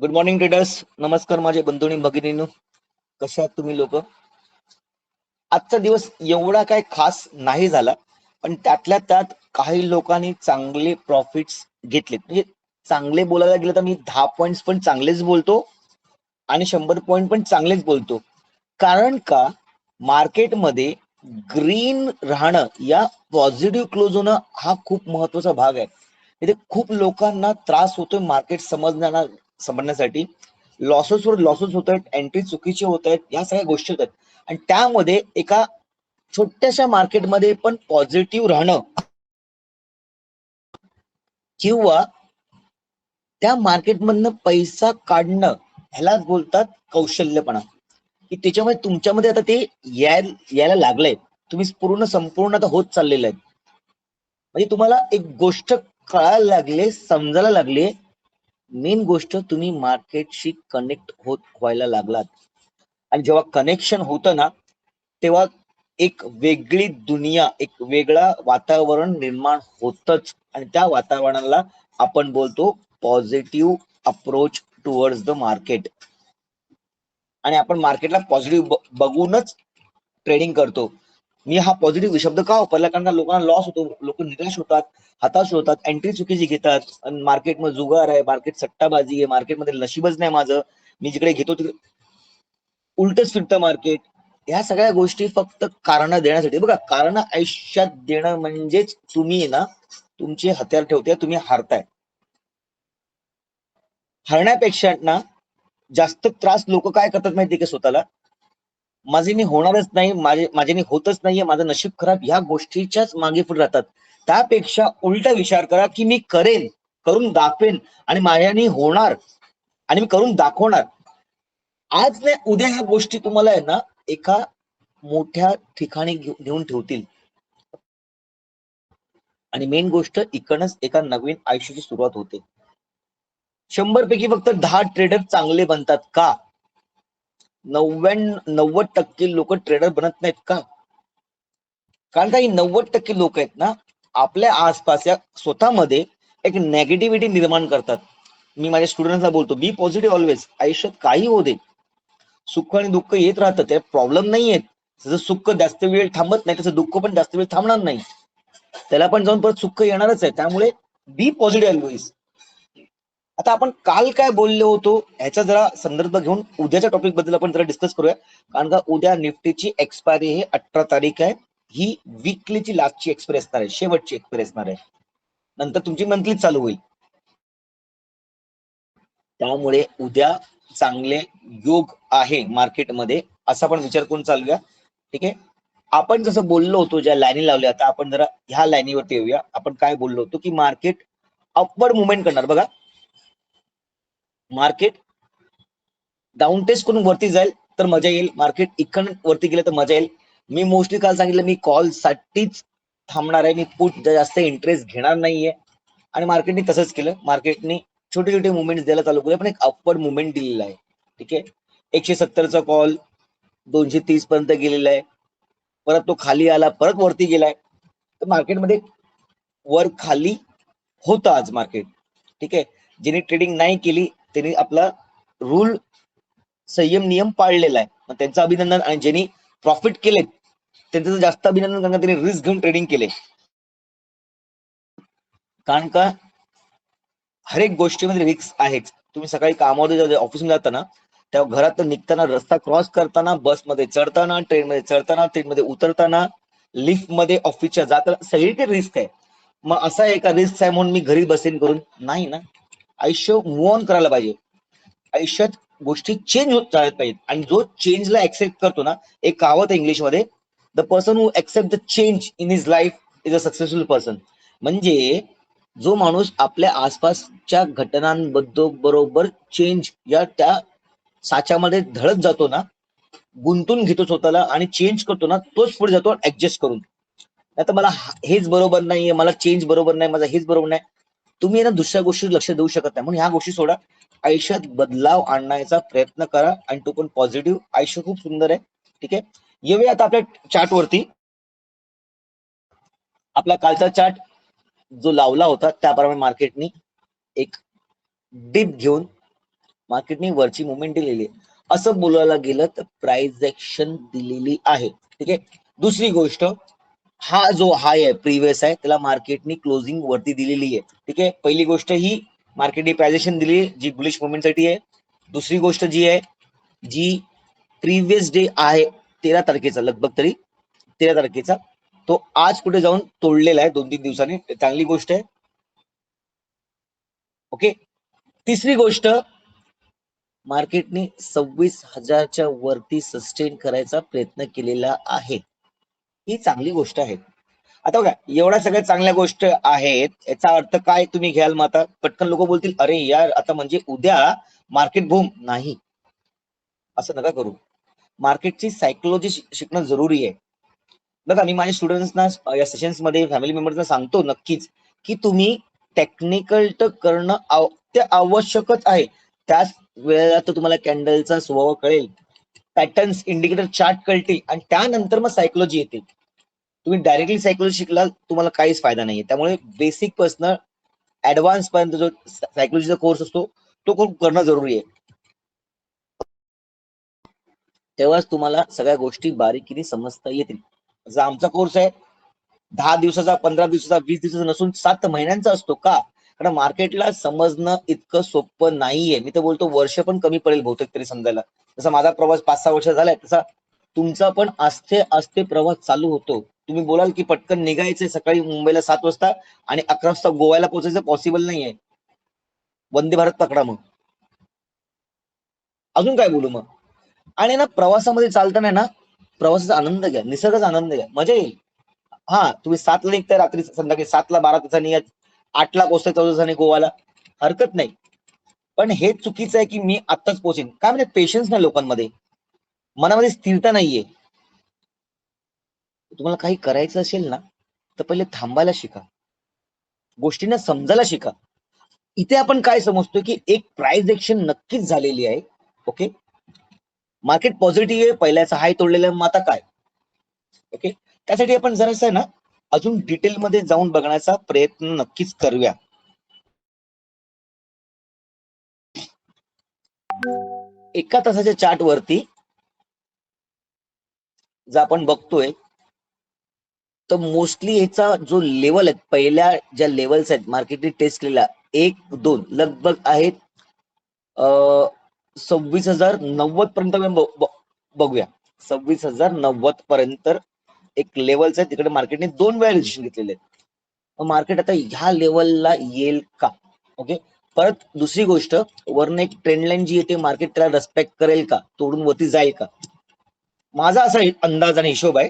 Good morning traders. नमस्कार माझे बंधू आणि भगिनींनो, कशा आहात तुम्ही लोक? आजचा दिवस एवढा काय खास नाही झाला, पण त्यातल्या त्यात काही लोकांनी चांगले प्रॉफिट्स घेतलेत. म्हणजे चांगले बोलायला गेलं तर मी 10 पॉइंट्स पण चांगलेच बोलतो आणि 100 पॉइंट पण चांगलेच बोलतो. कारण का मार्केटमध्ये ग्रीन राहणं या पॉझिटिव्ह क्लोज होणं हा खूप महत्वाचा भाग आहे. इथे खूप लोकांना त्रास होतोय मार्केट समजण्यासाठी. लॉसेसवर लॉसेस होत आहेत, एंट्री चुकीची होत आहेत, या सगळ्या गोष्टी होत आहेत. आणि त्यामध्ये एका छोट्याशा मार्केटमध्ये पण पॉझिटिव्ह राहणं किंवा त्या मार्केटमधनं पैसा काढणं ह्यालाच बोलतात कौशल्यपणा. की त्याच्यामुळे तुमच्यामध्ये आता ते यायला लागलंय. तुम्ही संपूर्ण आता होत चाललेलं आहे. म्हणजे तुम्हाला एक गोष्ट कळायला लागले, समजायला लागले. मेन गोष्ट तुम्ही मार्केटशी कनेक्ट व्हायला लागलात. आणि जेव्हा कनेक्शन होतं ना, तेव्हा एक वेगळी दुनिया, एक वेगळा वातावरण निर्माण होतच. आणि त्या वातावरणाला आपण बोलतो positive approach towards the market. आणि आपण मार्केटला पॉझिटिव्ह बघूनच ट्रेडिंग करतो. मी हा पॉझिटिव्ह शब्द का वापरला? कारण का लोकांना लॉस होतो, लोक निराश होतात, हताश होतात, एंट्री चुकीची घेतात. आणि मार्केटमध्ये जुगार आहे, मार्केट सट्टाबाजी आहे, मार्केटमध्ये नशीबच नाही माझं, मी जिकडे घेतो तिकडे उलटच फिरतं मार्केट. ह्या सगळ्या गोष्टी फक्त कारण देण्यासाठी. बघा, कारण आयुष्यात देणं म्हणजेच तुम्ही ना तुमचे हत्यार ठेवते, तुम्ही हारताय. हरण्यापेक्षा ना जास्त त्रास लोक काय करतात माहितीये का स्वतःला? माझे होणारच नाही, माझ्याने होतच नाहीये, माझं नशीब खराब, ह्या गोष्टीच्याच मागे पुढे राहतात. त्यापेक्षा उलटा विचार करा की मी करेन, करून दाखवेन आणि माझ्याने होणार आणि मी करून दाखवणार. आज नाही उद्या ह्या गोष्टी तुम्हाला आहे ना एका मोठ्या ठिकाणी घेऊन ठेवतील. आणि मेन गोष्ट इकडनंच एका नवीन आयुष्याची सुरुवात होते. 100 पैकी फक्त 10 ट्रेडर चांगले बनतात का? 90% लोक ट्रेडर बनत नाहीत का? कारण काही 90% लोक आहेत ना आपल्या आसपास या स्वतःमध्ये एक नेगेटिव्हिटी निर्माण करतात. मी माझ्या स्टुडंटला बोलतो, बी पॉझिटिव्ह ऑलवेज. आयुष्यात काही होऊ दे, सुख आणि दुःख येत राहतं, ते प्रॉब्लेम नाही आहेत. जसं सुख जास्त वेळ थांबत नाही, तसं दुःख पण जास्त वेळ थांबणार नाही. त्याला पण जाऊन परत सुख येणारच आहे. त्यामुळे बी पॉझिटिव्ह ऑलवेज. आता आपण काल काय बोललो होतो ह्याचा जरा संदर्भ घेऊन उद्याच्या टॉपिक बद्दल आपण जरा डिस्कस करूया. कारण का उद्या निफ्टीची एक्सपायरी हे 18 तारीख आहे. ही वीकलीची लास्टची एक्सपायरी असणार आहे, शेवटची एक्सपायरी असणार आहे. नंतर तुमची मंथली चालू होईल. त्यामुळे उद्या चांगले योग आहे मार्केटमध्ये, असा पण विचार करून चालूया. ठीक आहे. आपण जसं बोललो होतो, ज्या लाईनी लावल्या, आता आपण जरा ह्या लाईनीवरती येऊया. आपण काय बोललो होतो की मार्केट अपवर्ड मुवमेंट करणार. बघा, मार्केट डाऊन टेस्ट करून वरती जाईल तर मजा येईल, मार्केट इकडून वरती गेलं तर मजा येईल. मी मोस्टली काल सांगितलं, मी कॉल साठीच थांबणार आहे, मी पुट जास्त इंटरेस्ट घेणार नाहीये. आणि मार्केटने तसंच केलं. मार्केटने छोटे छोटे मुवमेंट द्यायला चालू केले, पण एक अपवर्ड मुवमेंट दिलेला आहे. ठीक आहे. 170चा कॉल 230 पर्यंत गेलेला आहे, परत तो खाली आला, परत वरती गेलाय. तर मार्केटमध्ये वर खाली होतं आज मार्केट. ठीक आहे. ज्यांनी ट्रेडिंग नाही केली त्यांनी आपला रूल, संयम, नियम पाळलेला आहे, मग त्यांचं अभिनंदन. आणि ज्यांनी प्रॉफिट केले त्यांचं जास्त अभिनंदन, कारण त्यांनी रिस्क घेऊन ट्रेडिंग केले. कारण का हर एक गोष्टीमध्ये रिस्क आहेच. तुम्ही सकाळी कामामध्ये ऑफिसमध्ये जाताना, तेव्हा घरात निघताना, रस्ता क्रॉस करताना, बसमध्ये चढताना, ट्रेनमध्ये चढताना, ट्रेनमध्ये उतरताना, लिफ्ट मध्ये ऑफिसच्या जाताना, सगळीकडे रिस्क आहे. मग असं आहे का रिस्क आहे म्हणून मी घरी बसेन करून? नाही ना. आयुष्य मूव्ह ऑन करायला पाहिजे. आयुष्यात गोष्टी चेंज होत चालत पाहिजेत. आणि जो चेंजला ऍक्सेप्ट करतो ना, एक कहावत आहे इंग्लिशमध्ये, the person who accept the change in his life is a successful person. म्हणजे जो माणूस आपल्या आसपासच्या घटनांबरोबर चेंज या त्या साच्यामध्ये ढळत जातो ना, गुंतून घेतो स्वतःला आणि चेंज करतो ना, तोच पुढे जातो ऍडजस्ट करून. नाही तर मला हेच बरोबर नाहीये, मला चेंज बरोबर नाही, माझं हेच बरोबर नाही, तुम्ही ना दुसऱ्या गोष्टी लक्ष देऊ शकत नाही. म्हणून ह्या गोष्टी सोडा, आयुष्यात बदलाव आणण्याचा प्रयत्न करा आणि तो पण पॉझिटिव्ह. आयुष्य खूप सुंदर आहे. ठीक आहे. येऊया आता आपल्या चार्ट वरती. आपला कालचा चार्ट जो लावला होता त्याप्रमाणे मार्केटनी एक डिप घेऊन मार्केटने वरची मुवमेंट दिलेली आहे असं बोलायला गेलं तर प्राइस ऍक्शन दिलेली आहे. ठीक आहे. दुसरी गोष्ट, हा जो हाय आहे प्रिव्हियस आहे त्याला मार्केटने क्लोजिंग वरती दिलेली आहे. ठीक आहे. पहिली गोष्ट ही मार्केटने प्राइझेशन दिली जी बुलिश मुवमेंट साठी आहे. दुसरी गोष्ट जी आहे जी प्रिव्हियस डे आहे 13 तारखेचा, लगभग तरी 13 तारखेचा, तो आज कुठे जाऊन तोडलेला आहे 2-3 दिवसांनी, चांगली गोष्ट आहे. ओके. तिसरी गोष्ट, मार्केटने 26,000च्या वरती सस्टेन करायचा प्रयत्न केलेला आहे. ही चांगली गोष्ट आहे. आता बघा, एवढ्या सगळ्या चांगल्या गोष्ट आहेत याचा अर्थ काय तुम्ही घ्याल? मग आता पटकन लोक बोलतील अरे यार आता म्हणजे उद्या मार्केट बूम. नाही, असं नका करू. मार्केटची सायकोलॉजी शिकणं जरुरी आहे. बघा, मी माझ्या स्टुडंट्सना या सेशन्स मध्ये फॅमिली मेंबर्सना सांगतो नक्कीच की तुम्ही टेक्निकल तर करणं ते आवश्यकच आहे. त्याच वेळेला तर तुम्हाला कॅन्डलचा स्वभाव कळेल, पॅटर्न्स इंडिकेटर चार्ट कळतील आणि त्यानंतर मग सायकोलॉजी येते. तुम्ही डायरेक्टली सायकोलॉजी शिकला तुम्हाला काहीच फायदा नाहीये. त्यामुळे बेसिक पासून ऍडव्हान्स पर्यंत जो सायकोलॉजीचा कोर्स असतो तो कोर्स करणं जरुरी आहे. तेव्हाच तुम्हाला सगळ्या गोष्टी बारीकीने समजता येतील. जर आमचा कोर्स आहे 10 दिवसाचा, 15 दिवसाचा, 20 दिवसाचा नसून 7 महिन्यांचा असतो. का? कारण मार्केटला समजणं इतकं सोपं नाहीये. मी तर बोलतो वर्ष पण कमी पडेल बहुतेक तरी समजायला. जसा माझा प्रवास 5-6 वर्ष झालाय तसा तुमचा पण आस्ते आस्ते प्रवास चालू होतो. तुम्ही बोलाल की पटकन निघायचंय सकाळी मुंबईला 7 वाजता आणि 11 वाजता गोव्याला पोहोचायचं, पॉसिबल नाहीये. वंदे भारत पकडा मग. अजून काय बोलू मग? आणि ना प्रवासामध्ये चालताना ना प्रवासाचा आनंद घ्या, निसर्गाचा आनंद घ्या, मजा येईल. हा, तुम्ही 7ला निघताय रात्री, संध्याकाळी 7ला 12 तासांनी, 8ला पोहोचताय 14 तासांनी गोवाला, हरकत नाही. पण हे चुकीचं आहे की मी आत्ताच पोहोचेन. काय म्हणजे पेशन्स नाही लोकांमध्ये, मनामध्ये स्थिरता नाहीये. तुम्हाला काही करायचं असेल ना तर पहिले थांबायला शिका, गोष्टींना समजायला शिका. इथे आपण काय समजतो की एक प्राइस ऍक्शन नक्कीच झालेली आहे. ओके, मार्केट पॉझिटिव्ह आहे, पहिल्याचा हाय तोडलेला, मग आता काय? ओके, त्यासाठी आपण जरासं आहे ना अजून डिटेल मध्ये जाऊन बघण्याचा प्रयत्न नक्कीच करूया. एका तासाच्या चार्ट वरती जर आपण बघतोय तर मोस्टली याचा जो लेवल आहे, पहिल्या ज्या लेवल्स आहेत मार्केटने टेस्ट केलेला 1-2 लगभग आहेत 26,090 पर्यंत बघूया. 26,090 पर्यंत एक लेवल्स आहे, तिकडे मार्केटने 2 वेळा डिसिजन घेतलेले आहेत. मार्केट आता ह्या लेवलला येईल का? ओके, परत दुसरी गोष्ट, वरन एक ट्रेंड लाईन जी येते मार्केट त्याला रेस्पेक्ट करेल का, तोडून वरती जाईल का? माझा असा अंदाज आणि हिशोब आहे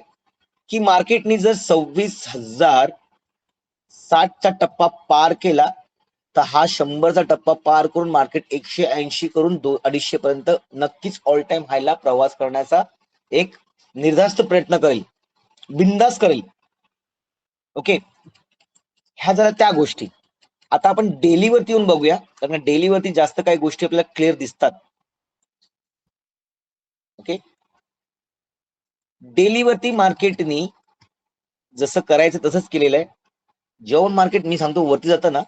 की मार्केटने जर 26,060चा टप्पा पार केला तर हा 100चा टप्पा पार करून मार्केट 180 करून 250 पर्यंत नक्कीच ऑल टाइम हायला प्रवास करण्याचा एक निर्धास्त प्रयत्न करेल, बिंदास करेल. ओके, ह्या जरा त्या गोष्टी. आता आपण डेली वरती येऊन बघूया, कारण डेली वरती जास्त काही गोष्टी आपल्याला क्लिअर दिसतात. ओके, डेली वरती मार्केटनी जसं करायचं तसंच केलेलं आहे. जेव्हा मार्केट मी सांगतो वरती जातं ना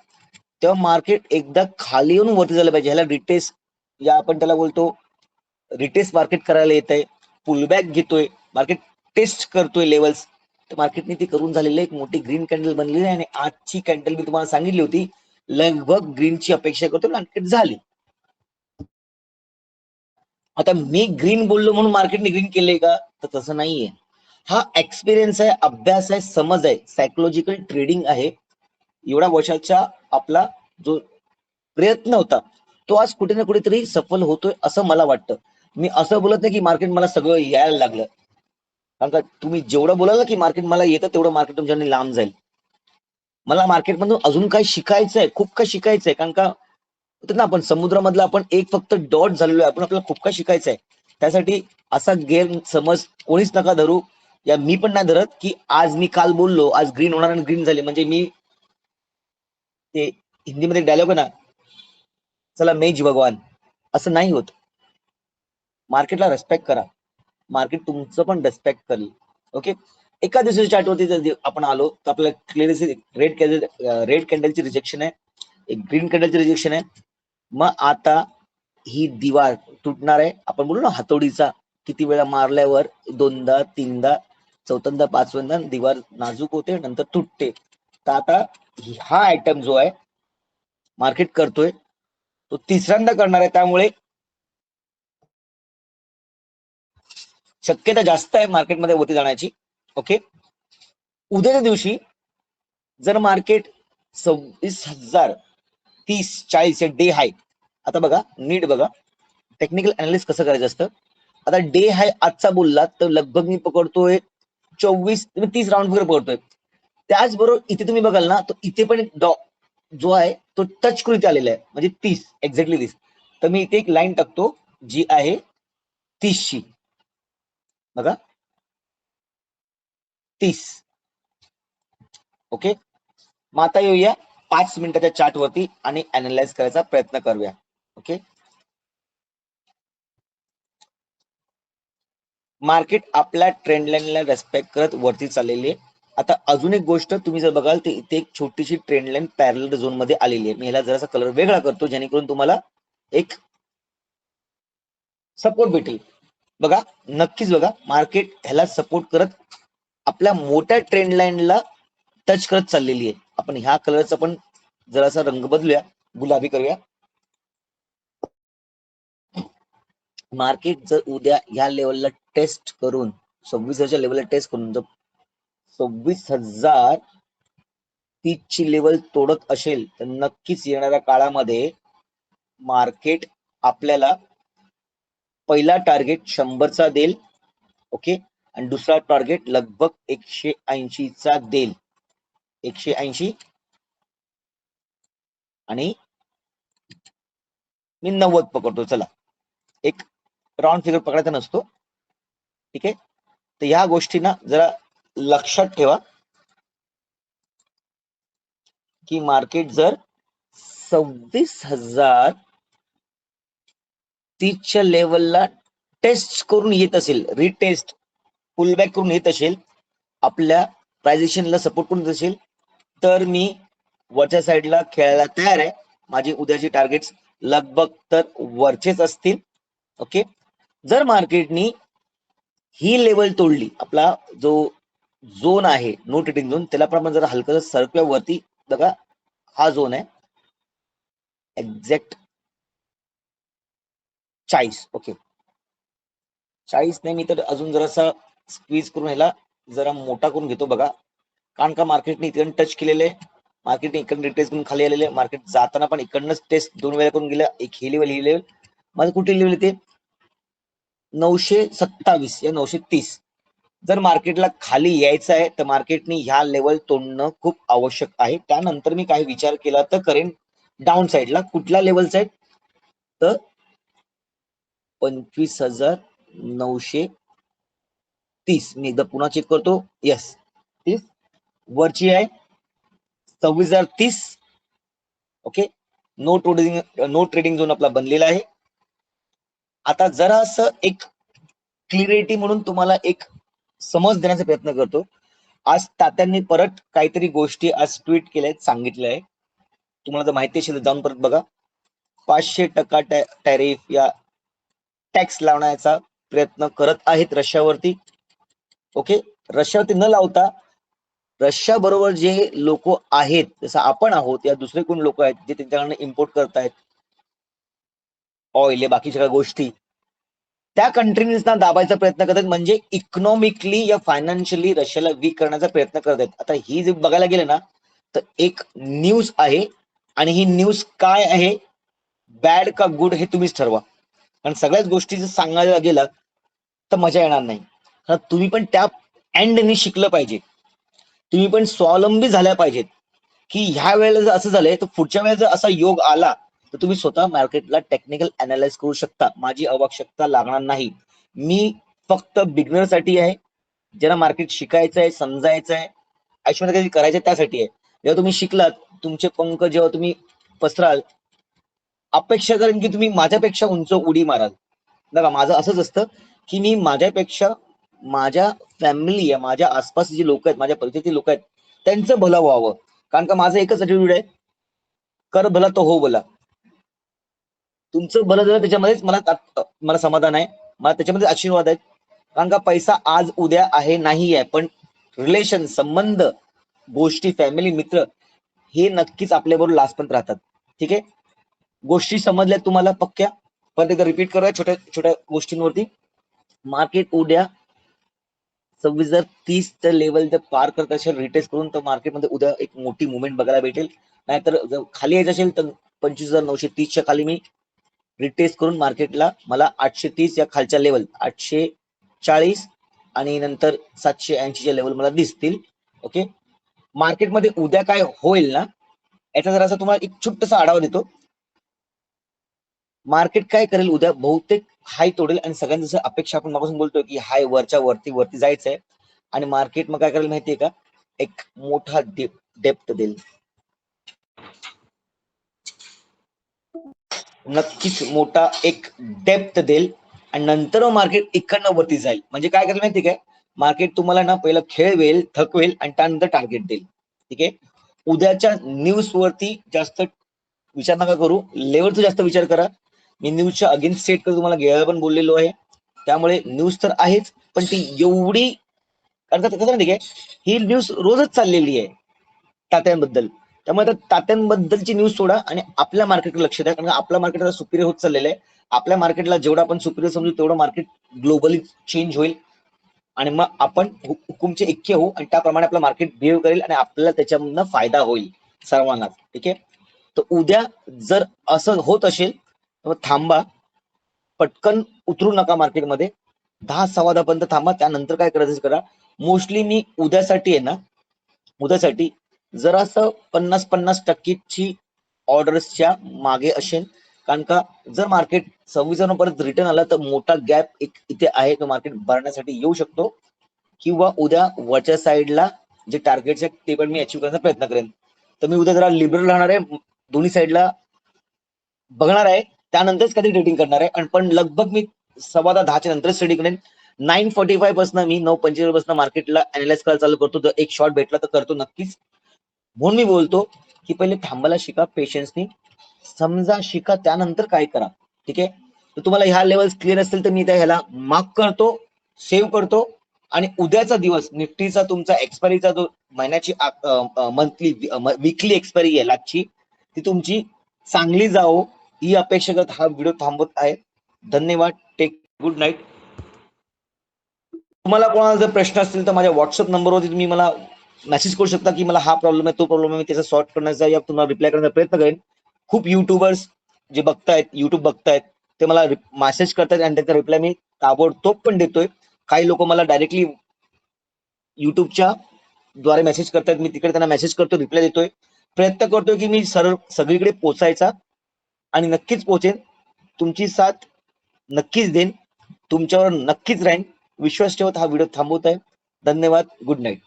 तेव्हा मार्केट एकदा खाली येऊन वरती झालं पाहिजे. ह्याला रिटेस्ट, या आपण त्याला बोलतो रिटेस्ट मार्केट करायला येत आहे, पुलबॅक घेतोय मार्केट, टेस्ट करतोय लेवल्स, तर मार्केटने ती करून झालेली एक मोठी ग्रीन कॅन्डल बनलेली आहे. आणि आजची कॅन्डल मी तुम्हाला सांगितली होती लगभग ग्रीनची अपेक्षा करतो, मार्केट झाली. आता मी ग्रीन बोललो म्हणून मार्केटने ग्रीन केले का? तर तसं नाहीये. हा एक्सपिरियन्स आहे, अभ्यास आहे, समज आहे, सायकोलॉजिकल ट्रेडिंग आहे. एवढ्या वर्षाचा आपला जो प्रयत्न होता तो आज कुठे ना कुठेतरी सफल होतोय असं मला वाटतं. मी असं बोलत नाही की मार्केट मला सगळं यायला लागलं, कारण का तुम्ही जेवढं बोलाल ना की मार्केट मला येतं तेवढं मार्केट तुमच्याकडे लांब जाईल. मला मार्केटमधून अजून काय शिकायचं आहे, खूप काय शिकायचं आहे. कारण का ना आपण समुद्रामधला आपण एक फक्त डॉट झालेलो आहे, आपण आपल्याला खूप काय शिकायचं आहे. त्यासाठी असा गैरसमज कोणीच नका धरू, या मी पण नाही धरत की आज मी काल बोललो आज ग्रीन होणार आणि ग्रीन झाले म्हणजे मी, ते हिंदीमध्ये डायलॉग आहे ना, चला मेज भगवान, असं नाही होत. मार्केटला रेस्पेक्ट करा, मार्केट तुमचं पण रेस्पेक्ट करेल. ओके, एका दिवसाच्या चार्टवरती जर आपण आलो तर आपल्याला क्लिअरली रेड कॅन्डलची रिजेक्शन आहे, एक ग्रीन कॅन्डलची रिजेक्शन आहे. मग आता ही दिवार तुटणार आहे. आपण बोलू ना हातोडीचा किती वेळा मारल्यावर दोनदा तीनदा चौथ्यांदा पाचव्यांदा दिवार नाजूक होते नंतर तुटते. तर आता हा आयटम जो आहे मार्केट करतोय तो तिसऱ्यांदा करणार आहे, त्यामुळे शक्यता जास्त आहे मार्केटमध्ये वरती जाण्याची. ओके, उद्याच्या दिवशी जर मार्केट 26,030-40 डे हाय, आता बघा नीट बघा टेक्निकल अनालिसिस कसं करायचं असतं. आता डे हाय आजचा बोलला तर लगभग मी पकडतोय 24-30 राऊंड फिगर पकडतोय. त्याचबरोबर इथे तुम्ही बघाल ना, तो इथे पण जो आहे तो टच करून इथे आलेला आहे, म्हणजे 30 एक्झॅक्टली 30. तर मी इथे एक लाईन टाकतो जी आहे 30ची. बघा 30. ओके, मग आता येऊया 5 मिनिटाच्या चार्ट वरती आणि अनालाइज करायचा प्रयत्न करूया. ओके, मार्केट आपल्या ट्रेंड लाईनला रेस्पेक्ट करत वरती चाललेली आहे. आता अजून एक गोष्ट तुम्ही जर बघाल तर इथे एक छोटीशी ट्रेंड लाईन पॅरलल झोन मध्ये आलेली आहे. मी ह्याला जरासा कलर वेगळा करतो जेणेकरून तुम्हाला एक सपोर्ट भेटेल. बघा नक्कीच बघा मार्केट ह्याला सपोर्ट करत आपल्या मोठ्या ट्रेंड लाईनला टच करत चाललेली आहे. आपण ह्या कलरचा पण जरासा रंग बदलूया, गुलाबी करूया. मार्केट जर उद्या ह्या लेवलला टेस्ट करून 26,000च्या लेवलला टेस्ट करून जर 26,030 ची लेवल तोडत असेल तर नक्कीच येणाऱ्या काळामध्ये मार्केट आपल्याला पहिला टार्गेट 100चा देईल. ओके, आणि दुसरा टार्गेट लगभग 180चा देईल. 180 आणि मी 90 पकडतो. चला, एक राऊंड फिगर पकडायचा नसतो. ठीक आहे, तर ह्या गोष्टी ना जरा लक्षात ठेवा की मार्केट जर 26,030च्या लेवलला टेस्ट करून येत असेल, रिटेस्ट पुलबॅक करून येत असेल, आपल्या प्राइजेशनला सपोर्ट करून येत असेल, तर मी वरच्या साईडला खेळायला तयार आहे. माझी उद्याची टार्गेट्स लगभग तर वरचेच असतील. ओके, जर मार्केटनी ही लेवल तोडली, आपला जो झोन आहे नो ट्रेडिंग झोन, त्याला पण आपण जर हलकं सरक्या वरती बघा, हा झोन आहे एक्झॅक्ट 40. ओके, 40 नाही, मी तर अजून जरासा स्क्वीज करून ह्याला जरा मोठा करून घेतो. बघा, कारण का मार्केटने इकडे टच केलेले आहे, मार्केटने इकडे टेस्ट करून खाली आलेले, मार्केट जाताना पण इकडनंच टेस्ट 2 वेळा करून गेलं. एक ही लेवल माझं कुठे लेवल येते 927 या 930. जर मार्केटला खाली यायचं आहे तर मार्केटने ह्या लेवल तोडणं खूप आवश्यक आहे. त्यानंतर मी काही विचार केला तर करेन डाऊन साईडला कुठल्या लेवलचा आहे तर 25,930. मी एकदा पुन्हा चेक करतो. यस, 30 वरची आहे 26,030. ओके, नो ट्रेडिंग झोन आपला बनलेला आहे. आता जरा असं एक क्लिअरिटी म्हणून तुम्हाला एक समज देण्याचा प्रयत्न करतो. आज तात्यांनी परत काहीतरी गोष्टी आज ट्विट केल्या आहेत, सांगितलं आहे. तुम्हाला जर माहिती असेल जाऊन परत बघा. 500% टॅरिफ या टॅक्स लावण्याचा प्रयत्न करत आहेत रशियावरती. ओके, रशियावरती न लावता रशिया बरोबर जे लोक आहेत, जसं आपण आहोत या दुसरे कोण लोक आहेत जे त्यांच्याकडनं इम्पोर्ट करतायत ऑइल, बाकी सगळ्या गोष्टी, त्या कंट्रीजना दाबायचा प्रयत्न करतात. म्हणजे इकॉनॉमिकली या फायनान्शियली रशियाला वीक करण्याचा प्रयत्न करत आहेत. आता ही जे बघायला गेले ना तर एक न्यूज आहे, आणि ही न्यूज काय आहे, बॅड का गुड हे तुम्हीच ठरवा. कारण सगळ्याच गोष्टी जर सांगायला गेला तर मजा येणार नाही. तुम्ही पण त्या एंडनी शिकलं पाहिजे, तुम्ही पण स्वावलंबी झाल्या पाहिजेत की ह्या वेळेला जर असं झालंय तर पुढच्या वेळेला जर असा योग आला तर तुम्ही स्वतः मार्केटला टेक्निकल अनालाइज करू शकता. माझी आवश्यकता लागणार नाही. मी फक्त बिगनर साठी आहे, ज्यांना मार्केट शिकायचं आहे, समजायचं आहे, आयुष्यामध्ये काही करायचं त्यासाठी आहे. जेव्हा तुम्ही शिकलात, तुमचे पंख जेव्हा तुम्ही पसराल, अपेक्षा करेन की तुम्ही माझ्यापेक्षा उंच उडी माराल. बघा माझं असंच असतं की मी माझ्यापेक्षा माझ्या फॅमिली या माझ्या आसपास जे लोक आहेत, माझ्या परिचयाचे लोक आहेत, त्यांचं भलं व्हावं. कारण का माझं एकच ॲटिट्यूड आहे, कर भला तो हो भला. तुमचं बरं झालं त्याच्यामध्येच मला समाधान आहे, मला त्याच्यामध्ये आशीर्वाद आहेत. कारण का पैसा आज उद्या आहे नाही आहे, पण रिलेशन, संबंध, गोष्टी, फॅमिली, मित्र हे नक्कीच आपल्याबरोबर लास्टपर्यंत राहतात. ठीक आहे, गोष्टी समजल्या तुम्हाला पक्क्या? पण एकदा रिपीट करूया छोट्या छोट्या गोष्टींवरती. मार्केट उद्या 26,030 लेवल जर पार करत असेल रिटेस्ट करून, तर मार्केटमध्ये उद्या एक मोठी मुवमेंट बघायला भेटेल. नाहीतर जर खाली यायचं असेल तर 25,930च्या खाली मी रिटेस्ट करून मार्केटला मला 830 या खालच्या लेवल 840 आणि नंतर 780च्या लेवल मला दिसतील. ओके, मार्केटमध्ये उद्या काय होईल ना, याचा जरासा तुम्हाला एक छोटासा आढावा देतो. मार्केट काय करेल उद्या, बहुतेक हाय तोडेल आणि सगळ्यांची जसं अपेक्षा आपण मागासून बोलतोय की हाय वरच्या वरती जायचंय, आणि मार्केट मग काय करेल माहितीये का, एक मोठा डेप्थ देईल, नक्कीच मोठा एक डेप्थ देईल, आणि नंतर मार्केट इकडनं वरती जाईल. म्हणजे काय करेल माहिती काय, मार्केट तुम्हाला ना पहिलं खेळवेल, थकवेल आणि त्यानंतर टार्गेट देईल. ठीक आहे, उद्याच्या न्यूज वरती जास्त विचार नका करू, लेवलचा जास्त विचार करा. मी न्यूजच्या अगेन्स्ट सेट कर तुम्हाला घ्यायला पण बोललेलो आहे. त्यामुळे न्यूज तर आहेच, पण ती एवढी, कारण कसं माहिती काय, ही न्यूज रोजच चाललेली आहे तात्यांबद्दल. त्यामुळे आता तात्यांबद्दलची न्यूज सोडा आणि आपल्या मार्केटकडे लक्ष द्या, कारण आपल्या मार्केट आता सुपिरियर होत चाललेलं आहे. आपल्या मार्केटला जेवढं आपण सुपिरियर समजू तेवढं मार्केट ग्लोबली चेंज होईल, आणि मग आपण हुकुमचे ऐक्य होऊ, आणि त्याप्रमाणे आपलं मार्केट बिहेव करेल आणि आपल्याला त्याच्यामधनं फायदा होईल सर्वांना. ठीक आहे, तर उद्या जर असं होत असेल तर थांबा, पटकन उतरू नका मार्केटमध्ये, 10 सव्वा 10 पर्यंत थांबा, त्यानंतर काय करायचं करा. मोस्टली मी उद्यासाठी आहे ना, उद्यासाठी जरासं 50-50% ऑर्डर्सच्या मागे असेल, कारण का जर मार्केट 26 परत रिटर्न आला तर मोठा गॅप एक इथे आहे, तो मार्केट भरण्यासाठी येऊ शकतो, किंवा उद्या वरच्या साईडला जे टार्गेट्स आहेत ते पण मी अचीव्ह करण्याचा प्रयत्न करेन. तर मी उद्या जरा लिबरल राहणार आहे, दोन्ही साईडला बघणार आहे, त्यानंतरच कधी ट्रेडिंग करणार आहे. आणि पण लगभग मी 10:15 नंतरच ट्रेडिंग करेन. 9:45 पासून मी 9:45 पासून मार्केटला अनालाइज करायला चालू करतो. जर एक शॉर्ट भेटला तर करतो नक्कीच. म्हणून मी बोलतो की पहिले थांबायला शिका, पेशन्सनी समजा शिका, त्यानंतर काय करा. ठीक आहे, तर तुम्हाला ह्या लेवल्स क्लिअर असतील तर मी त्या ह्याला मार्क करतो, सेव्ह करतो, आणि उद्याचा दिवस निफ्टीचा तुमचा एक्सपायरीचा जो महिन्याची मंथली वीकली एक्सपायरी आहे लाखची, ती तुमची चांगली जाओ ही अपेक्षा करत हा व्हिडिओ थांबवत आहे. धन्यवाद, टेक गुड नाईट. तुम्हाला कोणाला जर प्रश्न असतील तर माझ्या व्हॉट्सअप नंबरवरती तुम्ही मला मेसेज करू शकता की मला हा प्रॉब्लेम आहे, तो प्रॉब्लेम आहे, मी त्याचा सॉल्व्ह करण्याचा या तुम्हाला रिप्लाय करण्याचा प्रयत्न करेन. खूप युट्यूबर्स जे बघतायत, युट्यूब बघतायत, ते मला मेसेज करतात आणि त्याचा रिप्लाय मी ताबडतोब पण देतोय. काही लोक मला डायरेक्टली युट्यूबच्या द्वारे मेसेज करतात, मी तिकडे त्यांना मेसेज करतो, रिप्लाय देतोय. प्रयत्न करतोय की मी सगळीकडे पोचायचा, आणि नक्कीच पोचेन. तुमची साथ नक्कीच देईन, तुमच्यावर नक्कीच राहीन. विश्वास ठेवत हा व्हिडिओ थांबवत आहे. धन्यवाद, गुड नाईट.